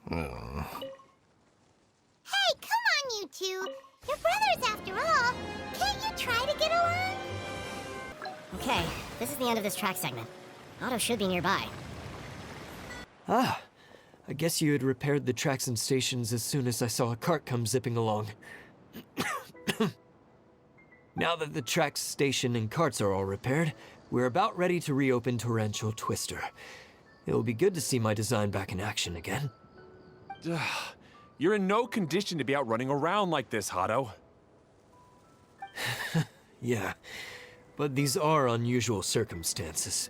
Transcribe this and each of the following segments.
Hey, come on, you two. You're brothers after all. Can't you try to get along? Okay, this is the end of this track segment. Otto should be nearby. Ah, I guess you had repaired the tracks and stations as soon as I saw a cart come zipping along. Now that the tracks, station, and carts are all repaired, we're about ready to reopen Torrential Twister. It'll be good to see my design back in action again. You're in no condition to be out running around like this, Hado. Yeah, but these are unusual circumstances.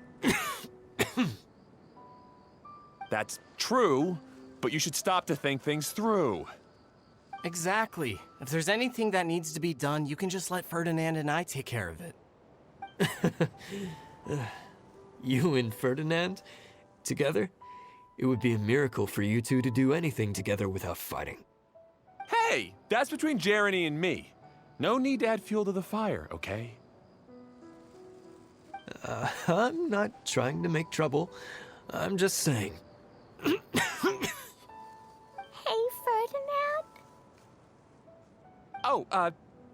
That's true, but you should stop to think things through. Exactly. If there's anything that needs to be done, you can just let Ferdinand and I take care of it. You and Ferdinand? Together? It would be a miracle for you two to do anything together without fighting. Hey, that's between Jeremy and me. No need to add fuel to the fire, okay? I'm not trying to make trouble. I'm just saying. Hey, Ferdinand? Oh,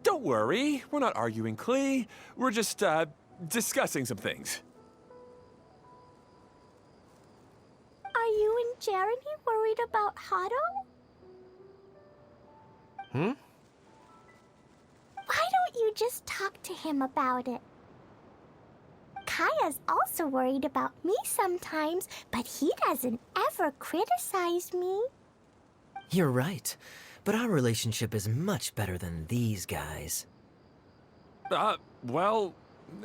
don't worry. We're not arguing, Klee. We're just, discussing some things. Are you and Jeremy worried about Hado? Hmm? Why don't you just talk to him about it? Kaya's also worried about me sometimes, but he doesn't ever criticize me. You're right, but our relationship is much better than these guys. Well,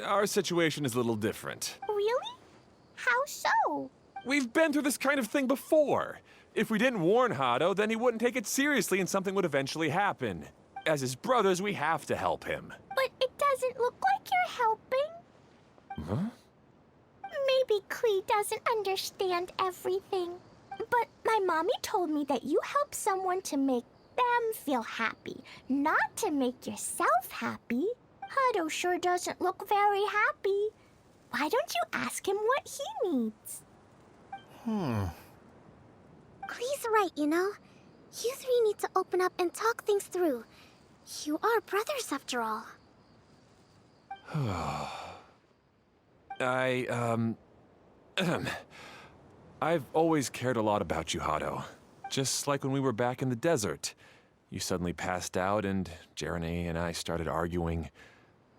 our situation is a little different. Really? How so? We've been through this kind of thing before. If we didn't warn Hado, then he wouldn't take it seriously and something would eventually happen. As his brothers, we have to help him. But it doesn't look like you're helping. Huh? Maybe Klee doesn't understand everything. But my mommy told me that you help someone to make them feel happy, not to make yourself happy. Hado sure doesn't look very happy. Why don't you ask him what he needs? Klee's right, you know. You three need to open up and talk things through. You are brothers after all. I've always cared a lot about you, Hado. Just like when we were back in the desert. You suddenly passed out and Jeremy and I started arguing.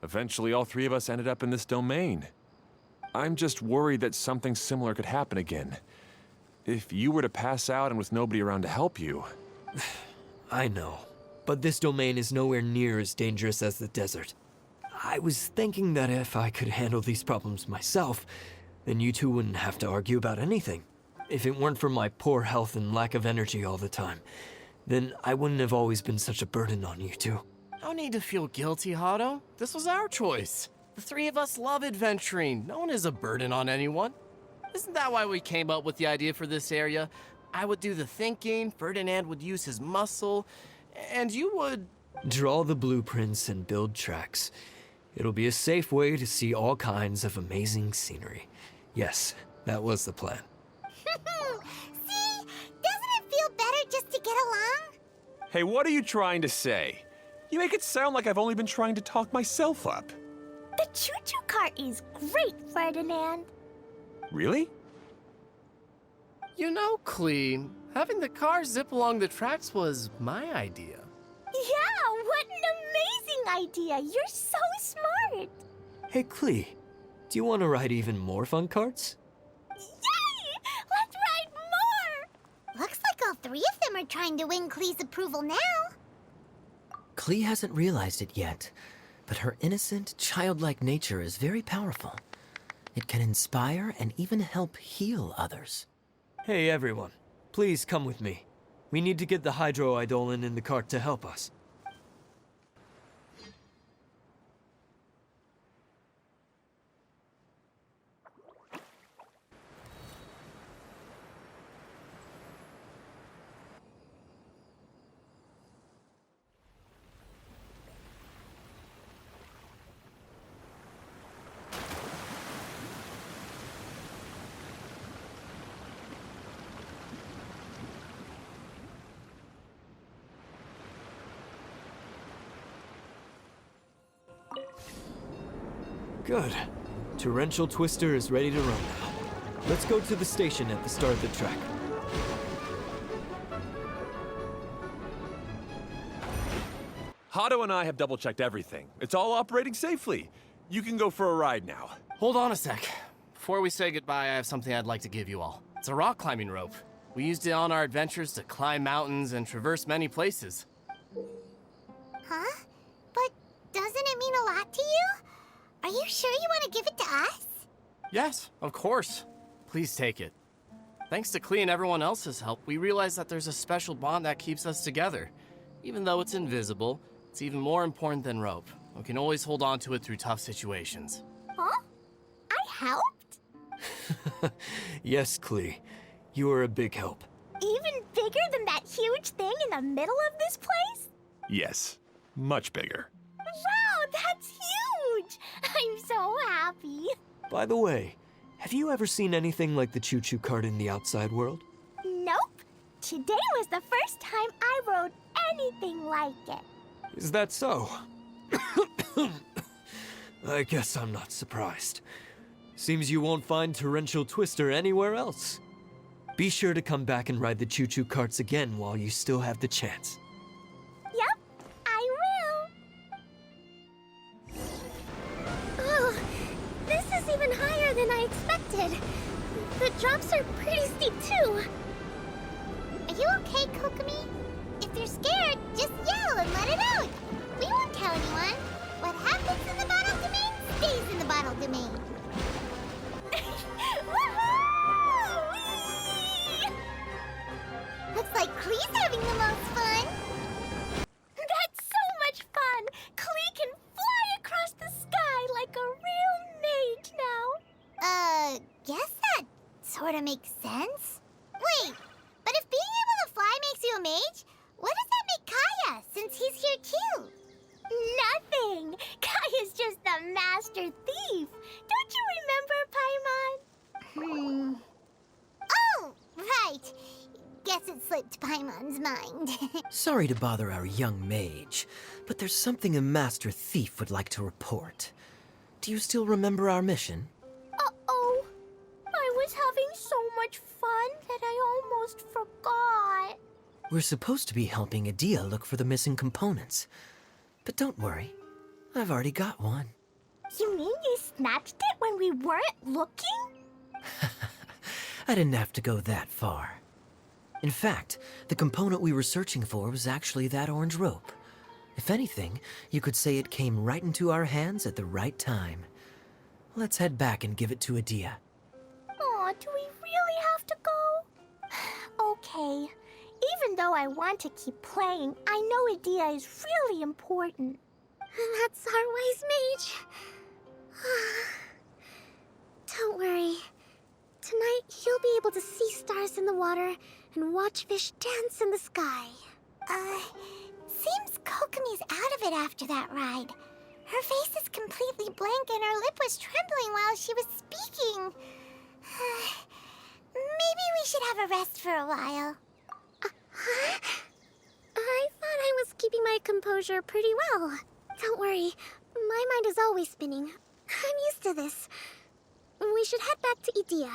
Eventually, all three of us ended up in this domain. I'm just worried that something similar could happen again. If you were to pass out and with nobody around to help you... I know, but this domain is nowhere near as dangerous as the desert. I was thinking that if I could handle these problems myself, then you two wouldn't have to argue about anything. If it weren't for my poor health and lack of energy all the time, then I wouldn't have always been such a burden on you two. No need to feel guilty, Hado. This was our choice. The three of us love adventuring. No one is a burden on anyone. Isn't that why we came up with the idea for this area? I would do the thinking, Ferdinand would use his muscle, and you would... Draw the blueprints and build tracks. It'll be a safe way to see all kinds of amazing scenery. Yes, that was the plan. See? Doesn't it feel better just to get along? Hey, what are you trying to say? You make it sound like I've only been trying to talk myself up. The choo-choo cart is great, Ferdinand. Really? You know, Klee, having the car zip along the tracks was my idea. Yeah, what an amazing idea. You're so smart. Hey, Klee, do you want to ride even more fun carts? Yay! Let's ride more! Looks like all three of them are trying to win Klee's approval now. Klee hasn't realized it yet, but her innocent, childlike nature is very powerful. It can inspire and even help heal others. Hey, everyone. Please come with me. We need to get the Hydro-Eidolon in the cart to help us. Good. Torrential Twister is ready to run now. Let's go to the station at the start of the track. Hado and I have double-checked everything. It's all operating safely. You can go for a ride now. Hold on a sec. Before we say goodbye, I have something I'd like to give you all. It's a rock climbing rope. We used it on our adventures to climb mountains and traverse many places. Huh? But doesn't it mean a lot to you? Are you sure you want to give it to us? Yes, of course. Please take it. Thanks to Klee and everyone else's help, we realized that there's a special bond that keeps us together. Even though it's invisible, it's even more important than rope. We can always hold on to it through tough situations. Huh? I helped? Yes, Klee. You are a big help. Even bigger than that huge thing in the middle of this place? Yes, much bigger. Wow, that's huge! I'm so happy. By the way, have you ever seen anything like the choo-choo cart in the outside world? Nope. Today was the first time I rode anything like it. Is that so? I guess I'm not surprised. Seems you won't find Torrential Twister anywhere else. Be sure to come back and ride the choo-choo carts again while you still have the chance. Yep, I will. Oh, this is even higher than I expected. The drops are pretty steep too. Are you okay, Kokomi? If you're scared, just yell and let it out. We won't tell anyone. What happens in the bottle domain stays in the bottle domain. Woohoo! Whee! Looks like Klee's having the most fun. That's so much fun! Klee can fly across the sky like a real mage now. Guess that sort of makes sense. Wait, but if being able to fly makes you a mage, what does that make Kaya, since he's here too? Nothing! Kaya's just the master thief! Don't you remember, Paimon? Oh, right. Guess it slipped Paimon's mind. Sorry to bother our young mage, but there's something a master thief would like to report. Do you still remember our mission? Uh-oh. I was having so much fun that I almost forgot. We're supposed to be helping Adia look for the missing components. But don't worry, I've already got one. You mean you snatched it when we weren't looking? I didn't have to go that far. In fact, the component we were searching for was actually that orange rope. If anything, you could say it came right into our hands at the right time. Let's head back and give it to Adia. Aw, do we really have to go? Okay. Even though I want to keep playing, I know Adia is really important. That's our wise mage. Don't worry. Tonight, he'll be able to see stars in the water and watch fish dance in the sky. Seems Kokomi's out of it after that ride. Her face is completely blank and her lip was trembling while she was speaking. Maybe we should have a rest for a while. I thought I was keeping my composure pretty well. Don't worry, my mind is always spinning. I'm used to this. We should head back to Idia.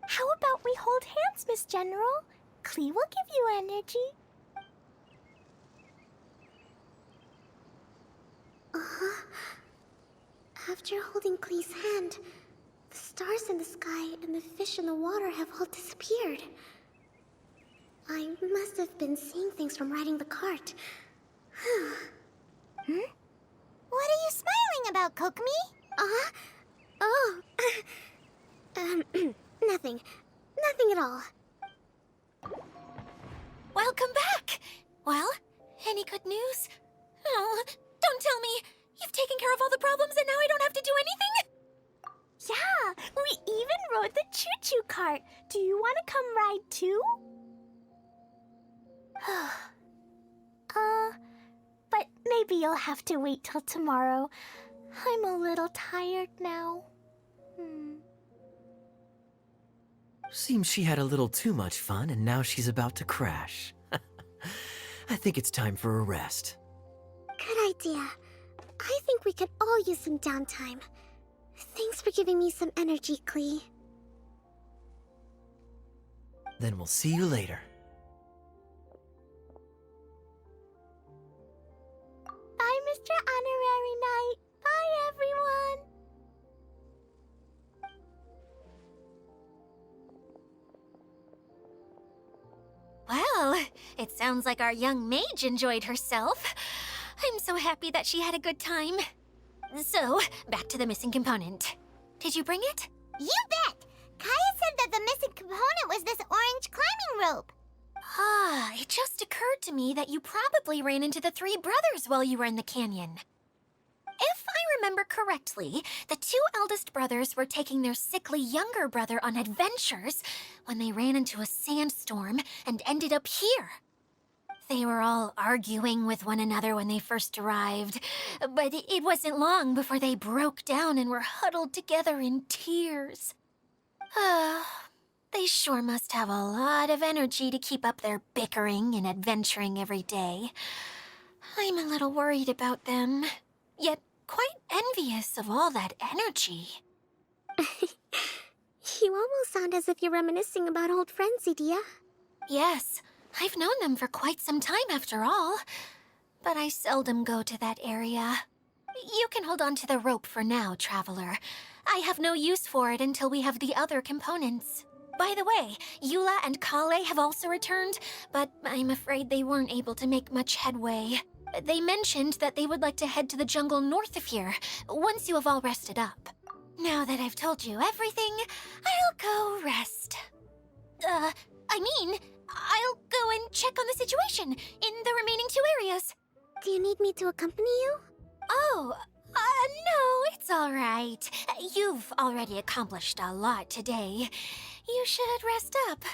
How about we hold hands, Miss General? Klee will give you energy. After holding Klee's hand, the stars in the sky and the fish in the water have all disappeared. I must have been seeing things from riding the cart. What are you smiling about, Kokomi? Nothing. Nothing at all. Welcome back! Well, any good news? Oh, don't tell me! You've taken care of all the problems and now I don't have to do anything? Yeah, we even rode the choo-choo cart. Do you want to come ride too? But maybe you'll have to wait till tomorrow. I'm a little tired now. Seems she had a little too much fun and now she's about to crash. I think it's time for a rest. Good idea. I think we could all use some downtime. Thanks for giving me some energy, Klee. Then we'll see you later. Bye, Mr. Honorary Knight. Bye, everyone. Well, it sounds like our young mage enjoyed herself. I'm so happy that she had a good time. So, back to the missing component. Did you bring it? You bet! Kaya said that the missing component was this orange climbing rope. Ah, it just occurred to me that you probably ran into the three brothers while you were in the canyon. If I remember correctly, the two eldest brothers were taking their sickly younger brother on adventures when they ran into a sandstorm and ended up here. They were all arguing with one another when they first arrived, but it wasn't long before they broke down and were huddled together in tears. They sure must have a lot of energy to keep up their bickering and adventuring every day. I'm a little worried about them, yet quite envious of all that energy. You almost sound as if you're reminiscing about old friends, Edea. Yes, I've known them for quite some time after all, but I seldom go to that area. You can hold on to the rope for now, Traveler. I have no use for it until we have the other components. By the way, Eula and Kale have also returned, but I'm afraid they weren't able to make much headway. They mentioned that they would like to head to the jungle north of here, once you have all rested up. Now that I've told you everything, I'll go rest. I'll go and check on the situation in the remaining two areas. Do you need me to accompany you? Oh, no, it's all right. You've already accomplished a lot today. You should rest up.